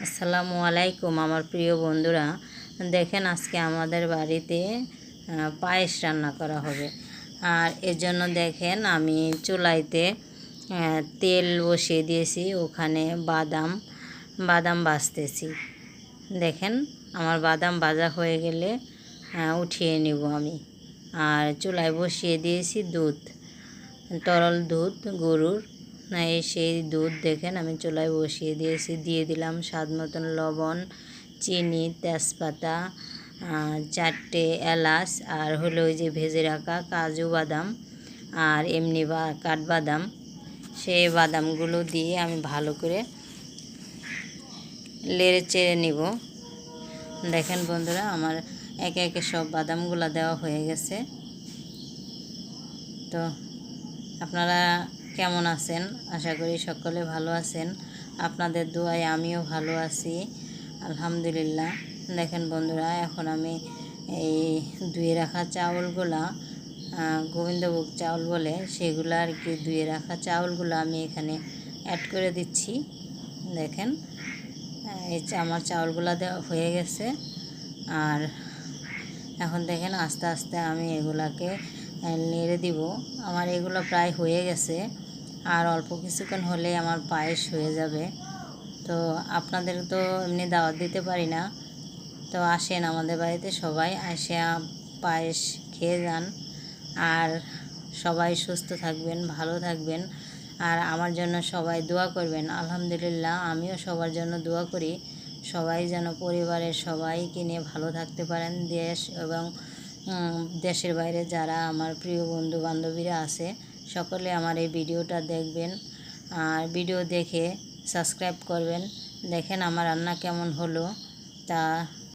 আসসালামু আলাইকুম আমার প্রিয় বন্ধুরা। দেখেন আজকে আমাদের বাড়িতে পায়েস রান্না করা হবে। আর এর জন্য দেখেন আমি চুলাইতে তেল বসিয়ে দিয়েছি, ওখানে বাদাম ভাজতেছি। দেখেন আমার বাদাম ভাজা হয়ে গেলে উঠিয়ে নেব আমি। আর চুলায় বসিয়ে দিয়েছি দুধ, তরল দুধ গরুর, সেই দুধ দেখেন আমি চুলায় বসিয়ে দিয়েছি। দিয়ে দিলাম স্বাদ মতন লবণ, চিনি, তেজপাতা, 4টে এলাচ, আর হলো ওই যে ভেজে রাখা কাজু বাদাম আর এমনি কাঠবাদাম। সেই বাদামগুলো দিয়ে আমি ভালো করে নেড়ে চেড়ে নিব। দেখেন বন্ধুরা আমার একে একে সব বাদামগুলো দেওয়া হয়ে গেছে। তো আপনারা কেমন আছেন? আশা করি সকলে ভালো আছেন। আপনাদের দোয়ায় আমিও ভালো আছি, আলহামদুলিল্লাহ। দেখেন বন্ধুরা এখন আমি এই ধুয়ে রাখা চাউলগুলা, গোবিন্দভোগ চাউল বলে সেগুলো আর কি, ধুয়ে রাখা চাউলগুলো আমি এখানে অ্যাড করে দিচ্ছি। দেখেন এই আমার চাউলগুলো দেওয়া হয়ে গেছে। আর এখন দেখেন আস্তে আস্তে আমি এগুলাকে নেড়ে দিব। আমার এগুলো প্রায় হয়ে গেছে, আর অল্প কিছুক্ষণ হলে আমার পায়েস হয়ে যাবে। তো আপনাদের তো এমনি দাওয়াত দিতে পারি না, তো আসেন আমাদের বাড়িতে সবাই এসে পায়েস খেয়ে যান। আর সবাই সুস্থ থাকবেন, ভালো থাকবেন, আর আমার জন্য সবাই দোয়া করবেন। আলহামদুলিল্লাহ আমিও সবার জন্য দোয়া করি, সবাই যেন পরিবারের সবাইকে নিয়ে ভালো থাকতে পারেন। দেশ এবং দেশের বাইরে যারা আমার প্রিয় বন্ধু বান্ধবীরা আছে সকলে আমার এই ভিডিওটা দেখবেন, আর ভিডিও দেখে সাবস্ক্রাইব করবেন। দেখেন আমার রান্না কেমন হলো তা